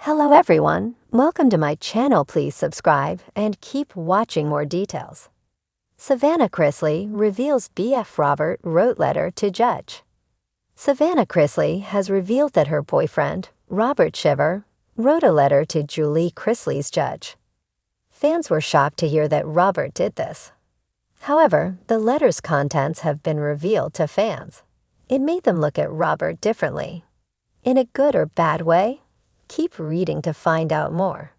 Hello everyone, welcome to my channel. Please subscribe and keep watching more details. Savannah Chrisley reveals BF Robert wrote letter to judge. Savannah Chrisley has revealed that her boyfriend, Robert Shiver, wrote a letter to Julie Chrisley's judge. Fans were shocked to hear that Robert did this. However, the letter's contents have been revealed to fans. It made them look at Robert differently. In a good or bad way? Keep reading to find out more.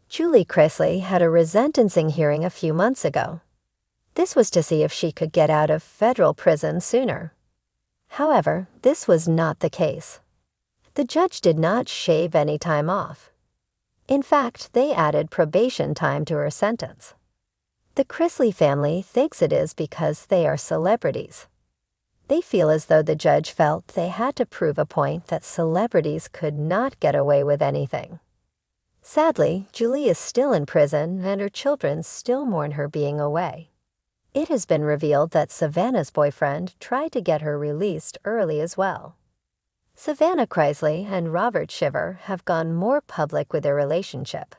Julie Chrisley had a resentencing hearing a few months ago. This was to see if she could get out of federal prison sooner. However, this was not the case. The judge did not shave any time off. In fact, they added probation time to her sentence. The Chrisley family thinks it is because they are celebrities. They feel as though the judge felt they had to prove a point that celebrities could not get away with anything. Sadly, Julie is still in prison and her children still mourn her being away. It has been revealed that Savannah's boyfriend tried to get her released early as well. Savannah Chrisley and Robert Shiver have gone more public with their relationship.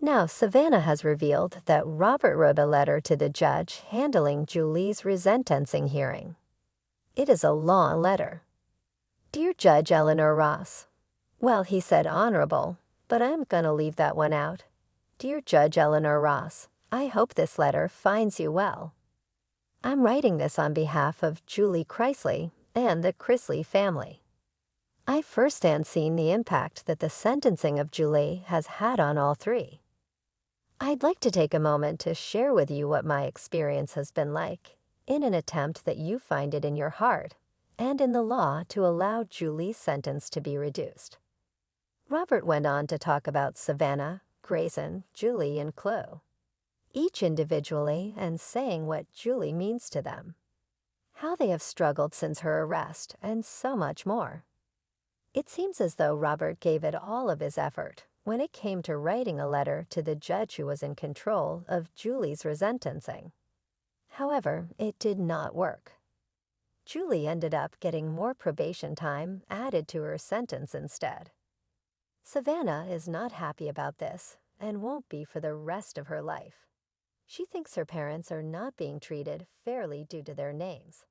Now, Savannah has revealed that Robert wrote a letter to the judge handling Julie's resentencing hearing. It is a long letter. Dear Judge Eleanor Ross. Well, he said honorable, but I'm gonna leave that one out. Dear Judge Eleanor Ross, I hope this letter finds you well. I'm writing this on behalf of Julie Chrisley and the Chrisley family. I firsthand seen the impact that the sentencing of Julie has had on all three. I'd like to take a moment to share with you what my experience has been like, in an attempt that you find it in your heart and in the law to allow Julie's sentence to be reduced. Robert went on to talk about Savannah, Grayson, Julie, and Chloe, each individually, and saying what Julie means to them, how they have struggled since her arrest, and so much more. It seems as though Robert gave it all of his effort when it came to writing a letter to the judge who was in control of Julie's resentencing. However, it did not work. Julie ended up getting more probation time added to her sentence instead. Savannah is not happy about this and won't be for the rest of her life. She thinks her parents are not being treated fairly due to their names.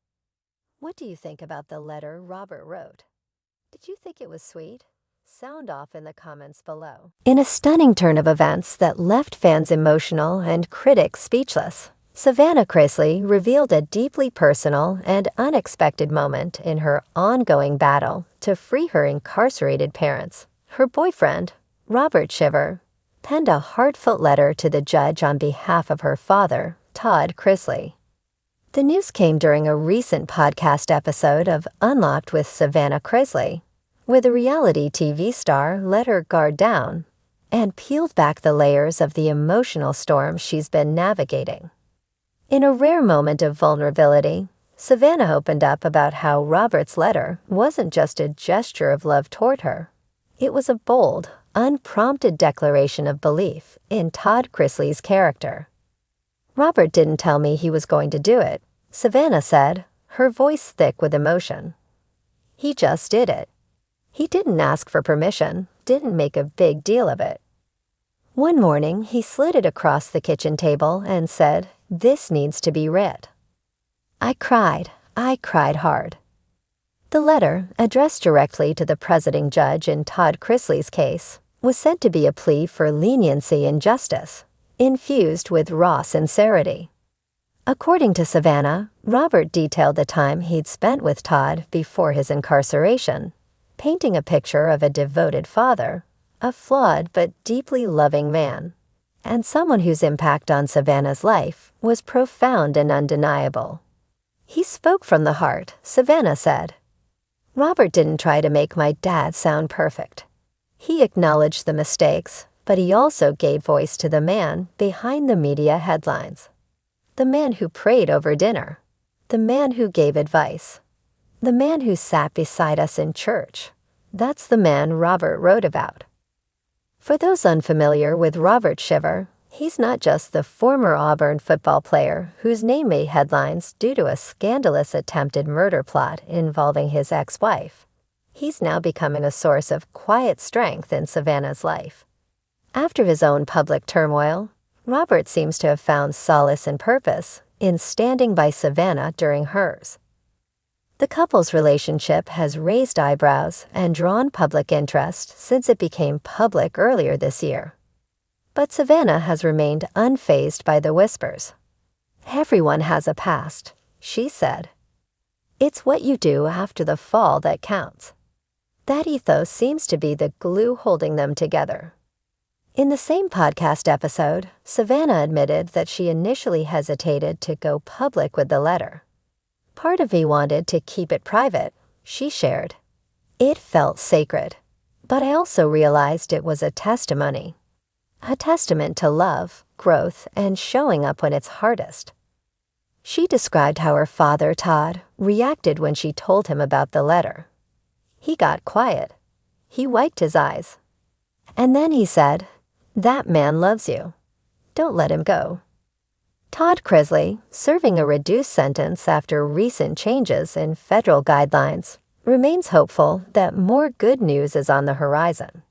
What do you think about the letter Robert wrote? Did you think it was sweet? Sound off in the comments below. In a stunning turn of events that left fans emotional and critics speechless, Savannah Chrisley revealed a deeply personal and unexpected moment in her ongoing battle to free her incarcerated parents. Her boyfriend, Robert Shiver, penned a heartfelt letter to the judge on behalf of her father, Todd Chrisley. The news came during a recent podcast episode of Unlocked with Savannah Chrisley, where the reality TV star let her guard down and peeled back the layers of the emotional storm she's been navigating. In a rare moment of vulnerability, Savannah opened up about how Robert's letter wasn't just a gesture of love toward her. It was a bold, unprompted declaration of belief in Todd Chrisley's character. Robert didn't tell me he was going to do it, Savannah said, her voice thick with emotion. He just did it. He didn't ask for permission, didn't make a big deal of it. One morning, he slid it across the kitchen table and said, "This needs to be read." I cried hard. The letter, addressed directly to the presiding judge in Todd Chrisley's case, was said to be a plea for leniency and justice, infused with raw sincerity. According to Savannah, Robert detailed the time he'd spent with Todd before his incarceration, painting a picture of a devoted father, a flawed but deeply loving man, and someone whose impact on Savannah's life was profound and undeniable. He spoke from the heart, Savannah said. Robert didn't try to make my dad sound perfect. He acknowledged the mistakes, but he also gave voice to the man behind the media headlines. The man who prayed over dinner. The man who gave advice. The man who sat beside us in church. That's the man Robert wrote about. For those unfamiliar with Robert Shiver, he's not just the former Auburn football player whose name made headlines due to a scandalous attempted murder plot involving his ex-wife. He's now becoming a source of quiet strength in Savannah's life. After his own public turmoil, Robert seems to have found solace and purpose in standing by Savannah during hers. The couple's relationship has raised eyebrows and drawn public interest since it became public earlier this year. But Savannah has remained unfazed by the whispers. "Everyone has a past," she said. "It's what you do after the fall that counts." That ethos seems to be the glue holding them together. In the same podcast episode, Savannah admitted that she initially hesitated to go public with the letter. "Part of me wanted to keep it private," she shared. "It felt sacred, but I also realized it was a testimony. A testament to love, growth, and showing up when it's hardest." She described how her father, Todd, reacted when she told him about the letter. "He got quiet. He wiped his eyes. And then he said, 'That man loves you. Don't let him go.'" Todd Chrisley, serving a reduced sentence after recent changes in federal guidelines, remains hopeful that more good news is on the horizon.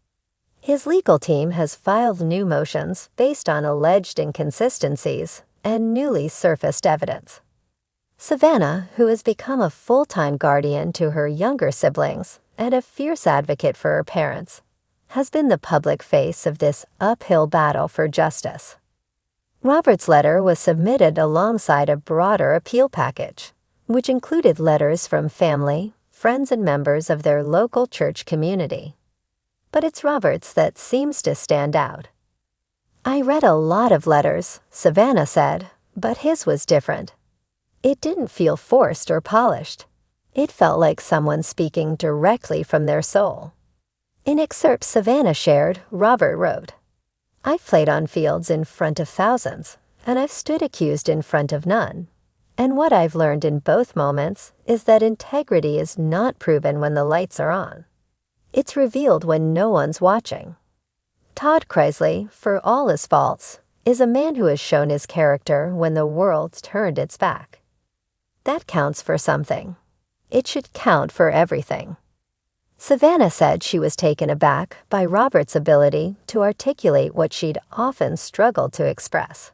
His legal team has filed new motions based on alleged inconsistencies and newly surfaced evidence. Savannah, who has become a full-time guardian to her younger siblings and a fierce advocate for her parents, has been the public face of this uphill battle for justice. Robert's letter was submitted alongside a broader appeal package, which included letters from family, friends, and members of their local church community. But it's Robert's that seems to stand out. "I read a lot of letters," Savannah said, "but his was different. It didn't feel forced or polished. It felt like someone speaking directly from their soul." In excerpts Savannah shared, Robert wrote, "I've played on fields in front of thousands, and I've stood accused in front of none. And what I've learned in both moments is that integrity is not proven when the lights are on. It's revealed when no one's watching." Todd Chrisley, for all his faults, is a man who has shown his character when the world turned its back. That counts for something. It should count for everything. Savannah said she was taken aback by Robert's ability to articulate what she'd often struggled to express.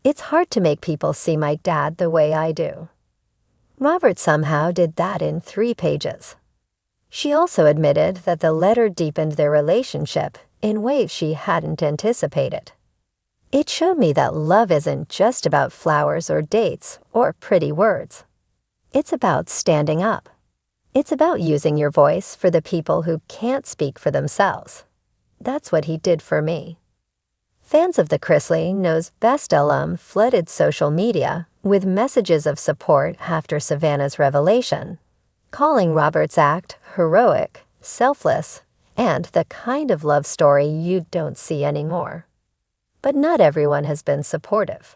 "It's hard to make people see my dad the way I do." Robert somehow did that in 3 pages. She also admitted that the letter deepened their relationship in ways she hadn't anticipated. "It showed me that love isn't just about flowers or dates or pretty words. It's about standing up. It's about using your voice for the people who can't speak for themselves. That's what he did for me." Fans of the Chrisley Knows Best alum flooded social media with messages of support after Savannah's revelation, calling Robert's act heroic, selfless, and the kind of love story you don't see anymore. But not everyone has been supportive.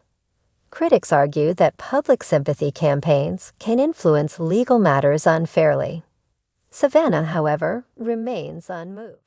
Critics argue that public sympathy campaigns can influence legal matters unfairly. Savannah, however, remains unmoved.